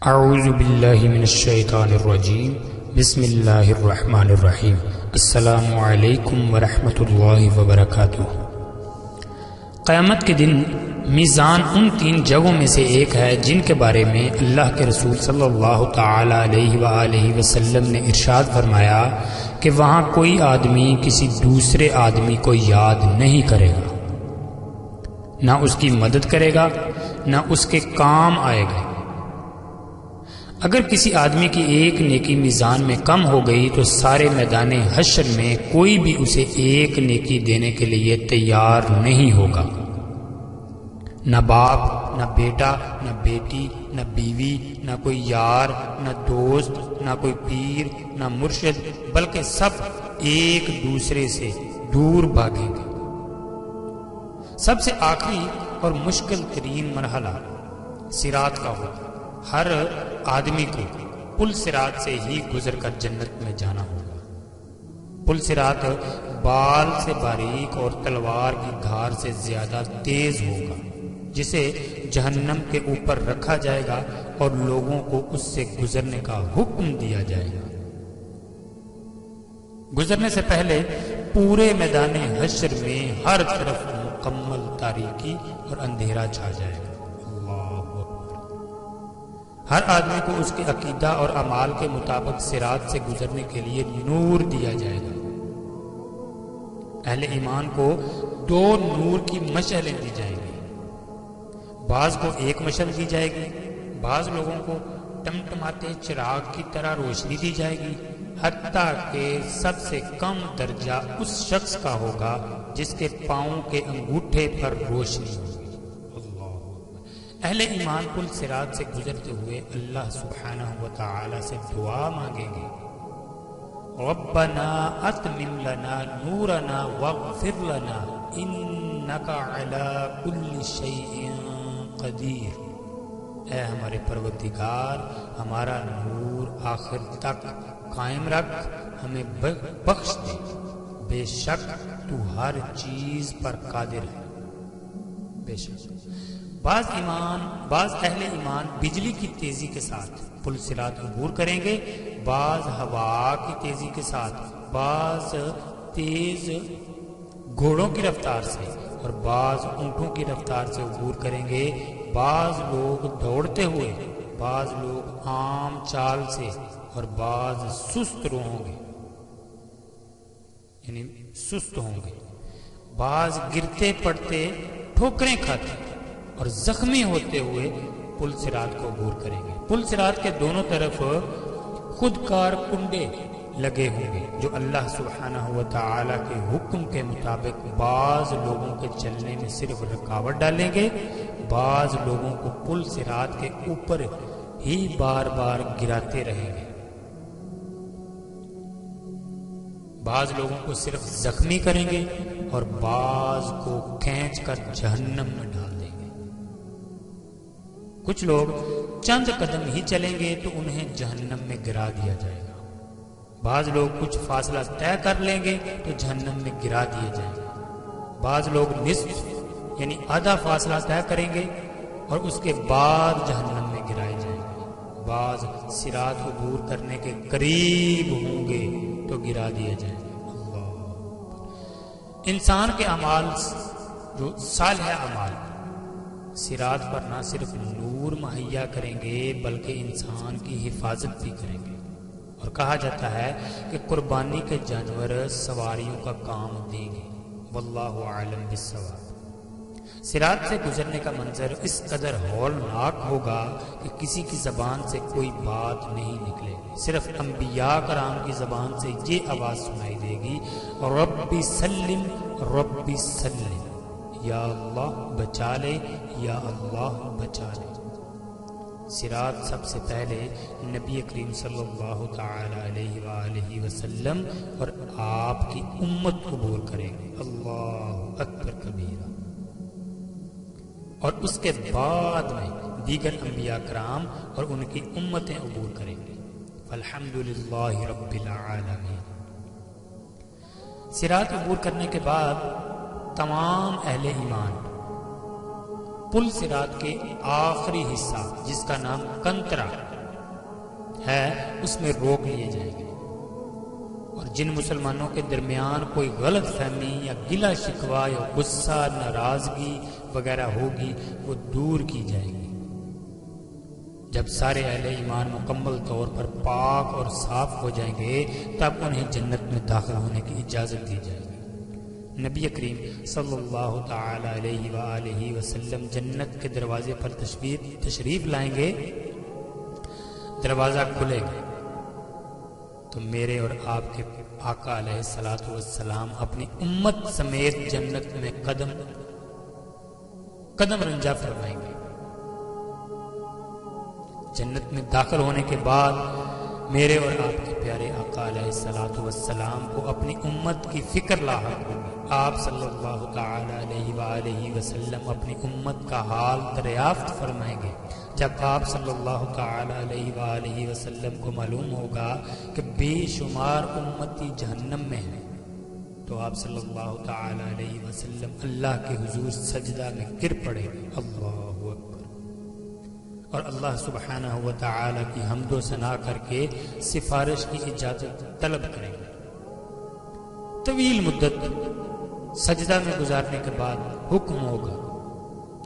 اعوذ باللہ من الشیطان الرجیم بسم اللہ الرحمن الرحیم السلام علیکم ورحمۃ اللہ وبرکاتہ۔ قیامت کے دن میزان ان 3 جگہوں میں سے ایک ہے جن کے بارے میں اللہ کے رسول صلی اللہ تعالی علیہ وآلہ وسلم نے ارشاد فرمایا کہ وہاں کوئی آدمی کسی دوسرے آدمی کو یاد نہیں کرے گا، نہ اس کی مدد کرے گا، نہ اس کے کام آئے گا۔ اگر کسی آدمی کی ایک نیکی میزان میں کم ہو گئی تو سارے میدان حشر میں کوئی بھی اسے ایک نیکی دینے کے لیے تیار نہیں ہوگا، نہ باپ، نہ بیٹا، نہ بیٹی، نہ بیوی، نہ کوئی یار، نہ دوست، نہ کوئی پیر، نہ مرشد، بلکہ سب ایک دوسرے سے دور بھاگیں گے۔ سب سے آخری اور مشکل ترین مرحلہ صراط کا ہوگا۔ ہر آدمی کو پل صراط سے ہی گزر کر جنت میں جانا ہوگا۔ پل صراط بال سے باریک اور تلوار کی دھار سے زیادہ تیز ہوگا، جسے جہنم کے اوپر رکھا جائے گا اور لوگوں کو اس سے گزرنے کا حکم دیا جائے گا۔ گزرنے سے پہلے پورے میدان حشر میں ہر طرف مکمل تاریکی اور اندھیرا چھا جائے گا۔ ہر آدمی کو اس کے عقیدہ اور اعمال کے مطابق صراط سے گزرنے کے لیے نور دیا جائے گا۔ اہل ایمان کو 2 نور کی مشعلیں دی جائیں گی، بعض کو 1 مشعل دی جائے گی، بعض لوگوں کو ٹمٹماتے چراغ کی طرح روشنی دی جائے گی، حتیٰ کہ سب سے کم درجہ اس شخص کا ہوگا جس کے پاؤں کے انگوٹھے پر روشنی ہوگی۔ اہل ایمان پل صراط سے گزرتے ہوئے اللہ سبحانہ وتعالی سے دعا مانگیں گے، ربنا اتمم لنا نورنا واغفر لنا انک علی کل شیء قدیر۔ اے ہمارے پروردگار، ہمارا نور آخر تک قائم رکھ، ہمیں بخش دے، بے شک تو ہر چیز پر قادر ہے۔ بے شک بعض اہل ایمان بجلی کی تیزی کے ساتھ پل صراط عبور کریں گے، بعض ہوا کی تیزی کے ساتھ، بعض تیز گھوڑوں کی رفتار سے اور بعض اونٹوں کی رفتار سے عبور کریں گے، بعض لوگ دوڑتے ہوئے، بعض لوگ عام چال سے اور بعض سست ہوں گے، بعض گرتے پڑتے ٹھوکریں کھاتے اور زخمی ہوتے ہوئے پل صراط کو عبور کریں گے۔ پل صراط کے دونوں طرف خودکار کنڈے لگے ہوں گے جو اللہ سبحانہ وتعالی کے حکم کے مطابق بعض لوگوں کے چلنے میں صرف رکاوٹ ڈالیں گے، بعض لوگوں کو پل صراط کے اوپر ہی بار بار گراتے رہیں گے، بعض لوگوں کو صرف زخمی کریں گے اور بعض کو کھینچ کر جہنم میں ڈال دیں گے۔ کچھ لوگ چند قدم ہی چلیں گے تو انہیں جہنم میں گرا دیا جائے گا، بعض لوگ کچھ فاصلہ طے کر لیں گے تو جہنم میں گرا دیے جائیں گے، بعض لوگ نصف یعنی آدھا فاصلہ طے کریں گے اور اس کے بعد جہنم میں گرائے جائیں گے، بعض صراط عبور کرنے کے قریب ہوں گے تو گرا دیے جائیں گے۔ انسان کے اعمال جو صالح اعمال صراط پر نہ صرف نور مہیا کریں گے بلکہ انسان کی حفاظت بھی کریں گے، اور کہا جاتا ہے کہ قربانی کے جانور سواریوں کا کام دیں گے، واللہ عالم بالصواب۔ صراط سے گزرنے کا منظر اس قدر ہولناک ہوگا کہ کسی کی زبان سے کوئی بات نہیں نکلے گی، صرف انبیاء کرام کی زبان سے یہ آواز سنائی دے گی، ربی سلم ربی سلم، یا اللہ بچا لے، یا اللہ بچا لے۔ صراط سب سے پہلے نبی کریم صلی اللہ تعالی علیہ وآلہ وسلم اور آپ کی امت عبور کریں گے، اللہ اکبر کبیرہ، اور اس کے بعد میں دیگر انبیاء کرام اور ان کی امتیں عبور کریں گے، الحمدللہ رب العالمین۔ صراط عبور کرنے کے بعد تمام اہل ایمان پل صراط کے آخری حصہ جس کا نام کنترا ہے اس میں روک لیے جائیں گے، اور جن مسلمانوں کے درمیان کوئی غلط فہمی یا گلہ شکوہ یا غصہ ناراضگی وغیرہ ہوگی وہ دور کی جائے گی۔ جب سارے اہل ایمان مکمل طور پر پاک اور صاف ہو جائیں گے تب انہیں جنت میں داخل ہونے کی اجازت دی جائے گی۔ نبی کریم صلی اللہ تعالی علیہ وآلہ وسلم جنت کے دروازے پر تشریف لائیں گے، دروازہ کھلے گا تو میرے اور آپ کے آقا علیہ الصلوۃ والسلام اپنی امت سمیت جنت میں قدم رنجا فرمائیں گے۔ جنت میں داخل ہونے کے بعد میرے اور آپ کے پیارے آقا علیہ الصلوۃ والسلام کو اپنی امت کی فکر لاحق ہوگی۔ آپ صلی اللہ تعالی علیہ وآلہ وسلم اپنی امت کا حال دریافت فرمائیں گے۔ جب آپ صلی اللہ تعالی علیہ وآلہ وسلم کو معلوم ہوگا کہ بے شمار امتی جہنم میں ہیں تو آپ صلی اللہ تعالی علیہ وسلم اللہ کے حضور سجدہ میں گر پڑیں گے، اللہ اکبر، اور اللہ سبحانہ و تعالی کی حمد و ثنا کر کے سفارش کی اجازت طلب کریں گے۔ طویل مدت سجدہ میں گزارنے کے بعد حکم ہوگا،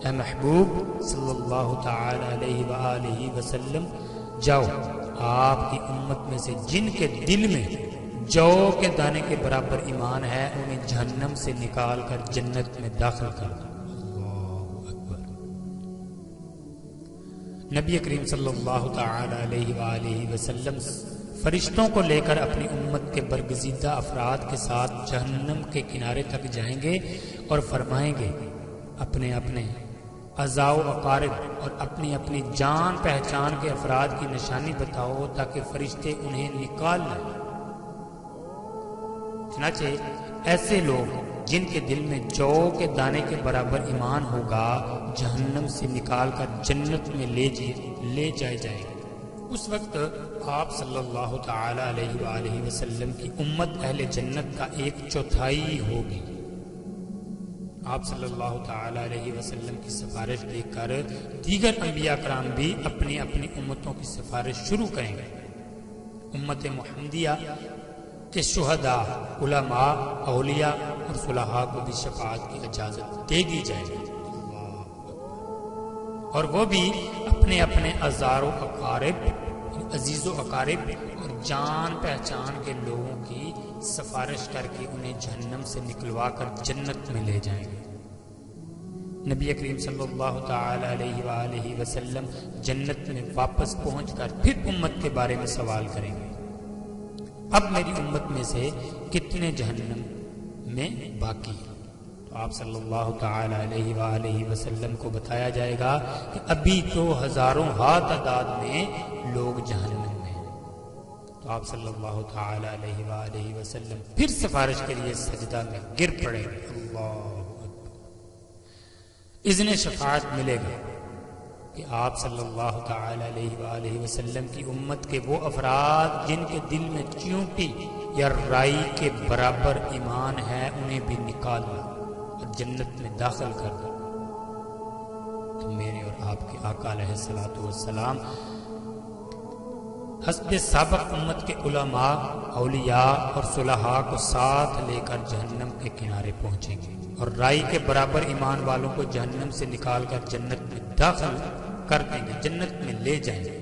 اے محبوب صلی اللہ تعالی علیہ وآلہ وسلم جاؤ، آپ کی امت میں سے جن کے دل میں جو کے دانے کے برابر ایمان ہے انہیں جہنم سے نکال کر جنت میں داخل کر دو۔ اللہ اکبر۔ نبی کریم صلی اللہ تعالی علیہ وآلہ وسلم فرشتوں کو لے کر اپنی امت کے برگزیدہ افراد کے ساتھ جہنم کے کنارے تک جائیں گے اور فرمائیں گے، اپنے اپنے اعضاء و اقارب اور اپنی اپنی جان پہچان کے افراد کی نشانی بتاؤ تاکہ فرشتے انہیں نکال لیں۔ چنانچہ ایسے لوگ جن کے دل میں جو کے دانے کے برابر ایمان ہوگا جہنم سے نکال کر جنت میں لے جائے جائیں گے۔ اس وقت آپ صلی اللہ تعالی علیہ وآلہ وسلم کی امت اہل جنت کا 1/4 ہوگی۔ آپ صلی اللہ تعالی علیہ وسلم کی سفارش دیکھ کر دیگر انبیاء کرام بھی اپنی اپنی امتوں کی سفارش شروع کریں گے۔ امت محمدیہ کے شہداء، علماء، اولیاء اور صلحاء کو بھی شفاعت کی اجازت دے دی جائے گی، اور وہ بھی اپنے اپنے اعزار و اقارب، عزیز و اقارب اور جان پہچان کے لوگوں کی سفارش کر کے انہیں جہنم سے نکلوا کر جنت میں لے جائیں گے۔ نبی کریم صلی اللہ تعالی علیہ وآلہ وسلم جنت میں واپس پہنچ کر پھر امت کے بارے میں سوال کریں گے، اب میری امت میں سے کتنے جہنم میں باقی ہیں؟ تو آپ صلی اللہ تعالی علیہ وآلہ وسلم کو بتایا جائے گا کہ ابھی تو ہزاروں تعداد میں لوگ جہنم میں ہیں۔ تو آپ صلی اللہ تعالی علیہ وآلہ وسلم پھر سفارش کے لیے سجدہ میں گر پڑیں گے، اللہ اکبر۔ اذن شفاعت ملے گا کہ آپ صلی اللہ تعالی علیہ وآلہ وسلم کی امت کے وہ افراد جن کے دل میں چیونٹی یا رائی کے برابر ایمان ہے انہیں بھی نکال لو اور جنت میں داخل کر دو۔ تو میرے اور آپ کے آقا علیہ الصلوۃ والسلام حسب سابق امت کے علماء، اولیاء اور صلحاء کو ساتھ لے کر جہنم کے کنارے پہنچیں گے اور رائی کے برابر ایمان والوں کو جہنم سے نکال کر جنت میں داخل کر دیں گے، جنت میں لے جائیں گے۔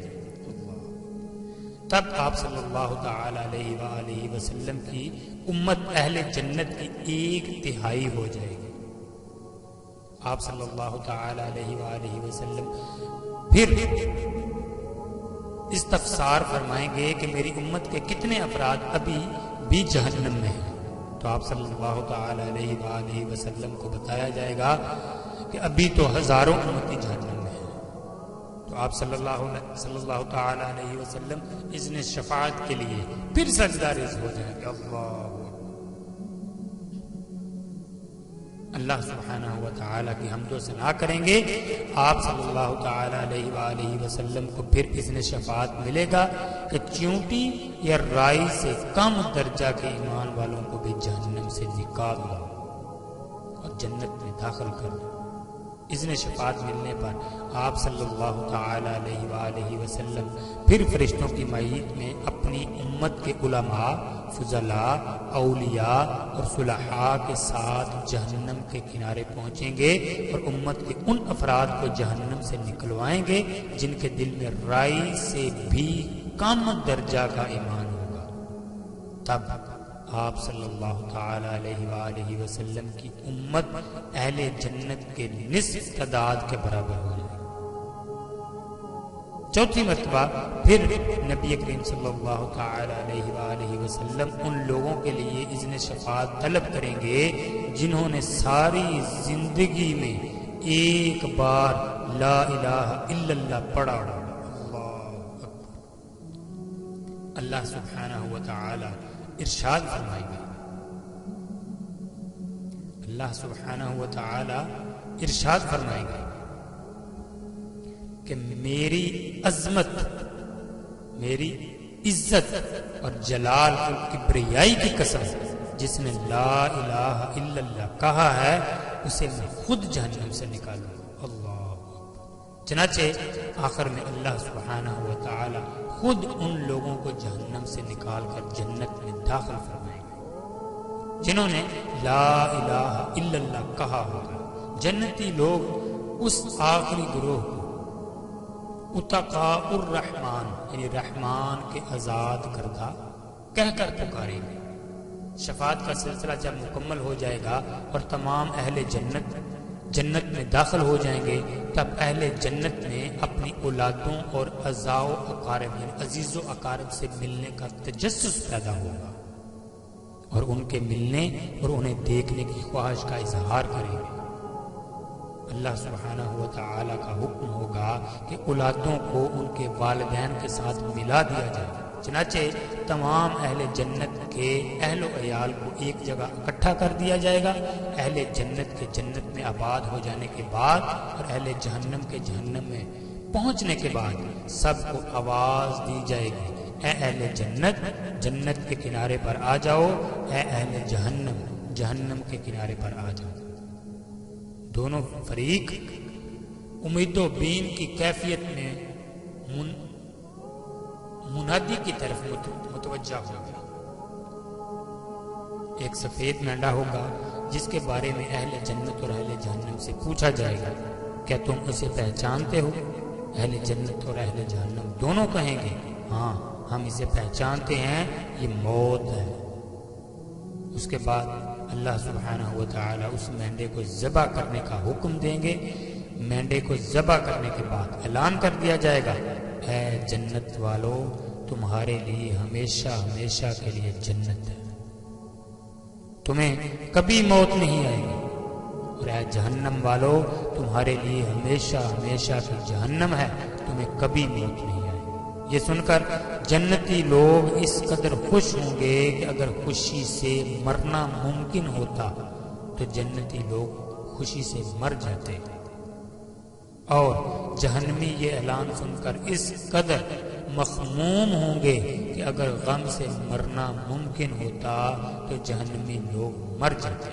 تب آپ صلی اللہ تعالی علیہ وآلہ وسلم کی امت اہل جنت کی 1/3 ہو جائے گی۔ آپ صلی اللہ تعالی علیہ وآلہ وسلم پھر استفسار فرمائیں گے کہ میری امت کے کتنے افراد ابھی بھی جہنم میں ہیں؟ تو آپ صلی اللہ تعالی علیہ وآلہ وسلم کو بتایا جائے گا کہ ابھی تو ہزاروں امتی جہنم میں ہیں۔ تو آپ صلی اللہ تعالی علیہ وسلم اذن شفاعت کے لیے پھر سجدہ ریز ہو جائیں گے، اللہ سبحانہ و تعالی کی حمد و ثنا کریں گے۔ آپ صلی اللہ تعالی علیہ وآلہ وسلم کو پھر اذن شفاعت ملے گا کہ چیونٹی یا رائی سے کم درجہ کے ایمان والوں کو بھی جہنم سے نکال لو اور جنت میں داخل کر دو۔ اذن شفاعت ملنے پر آپ صلی اللہ تعالی علیہ وآلہ وسلم پھر فرشتوں کی معیت میں اپنی امت کے علماء، فضلاء، اولیاء اور صلحاء کے ساتھ جہنم کے کنارے پہنچیں گے اور امت کے ان افراد کو جہنم سے نکلوائیں گے جن کے دل میں رائی سے بھی کم درجہ کا ایمان ہوگا۔ تب آپ صلی اللہ تعالی علیہ وآلہ وسلم کی امت اہل جنت کے نصف تعداد کے برابر ہو جائے۔ چوتھی مرتبہ پھر نبی کریم صلی اللہ تعالی علیہ وآلہ وسلم ان لوگوں کے لیے اذن شفاعت طلب کریں گے جنہوں نے ساری زندگی میں ایک بار لا الہ الا اللہ پڑھا۔ اللہ سبحانہ و تعالی ارشاد فرمائیں گے، اللہ سبحانہ و تعالی ارشاد فرمائیں گے کہ میری عظمت، میری عزت اور جلال اور کبریائی کی قسم، جس نے لا الہ الا اللہ کہا ہے اسے میں خود جہنم سے نکالوں گا۔ اللہ چنانچہ آخر میں اللہ سبحانہ و تعالی خود ان لوگوں کو جہنم سے نکال کر جنت میں داخل فرمائیں گے جنہوں نے لا الہ الا اللہ کہا ہوگا۔ جنتی لوگ اس آخری گروہ کو اتقاء الرحمن یعنی رحمان کے آزاد کردہ کہہ کر پکاریں گے۔ شفاعت کا سلسلہ جب مکمل ہو جائے گا اور تمام اہل جنت میں داخل ہو جائیں گے، تب اہل جنت میں اپنی اولادوں اور اعزاء و اقارب یعنی عزیز و اقارب سے ملنے کا تجسس پیدا ہوگا اور ان کے ملنے اور انہیں دیکھنے کی خواہش کا اظہار کریں گے۔ اللہ سبحانہ و تعالی کا حکم ہوگا کہ اولادوں کو ان کے والدین کے ساتھ ملا دیا جائے۔ چنانچہ تمام اہل جنت کے اہل و عیال کو ایک جگہ اکٹھا کر دیا جائے گا۔ اہل جنت کے جنت میں آباد ہو جانے کے بعد اور اہل جہنم کے جہنم میں پہنچنے کے بعد سب کو آواز دی جائے گی، اے اہل جنت جنت کے کنارے پر آ جاؤ، اے اہل جہنم جہنم کے کنارے پر آ جاؤ۔ دونوں فریق امید و بیم کی کیفیت میں منادی کی طرف متوجہ ہوگا۔ ایک سفید مینڈا ہوگا جس کے بارے میں اہل جنت اور اہل جہنم سے پوچھا جائے گا، کیا تم اسے پہچانتے ہو؟ اہل جنت اور اہل جہنم دونوں کہیں گے، ہاں ہم اسے پہچانتے ہیں، یہ موت ہے۔ اس کے بعد اللہ سبحانہ و تعالی اس مینڈے کو ذبح کرنے کا حکم دیں گے۔ مینڈے کو ذبح کرنے کے بعد اعلان کر دیا جائے گا، اے جنت والو تمہارے لیے ہمیشہ ہمیشہ کے لیے جنت ہے، تمہیں کبھی موت نہیں آئے گی، اور اے جہنم والو تمہارے لیے ہمیشہ ہمیشہ کی جہنم ہے، تمہیں کبھی موت نہیں آئے گی۔ یہ سن کر جنتی لوگ اس قدر خوش ہوں گے کہ اگر خوشی سے مرنا ممکن ہوتا تو جنتی لوگ خوشی سے مر جاتے، اور جہنمی یہ اعلان سن کر اس قدر مخموم ہوں گے کہ اگر غم سے مرنا ممکن ہوتا تو جہنمی لوگ مر جاتے۔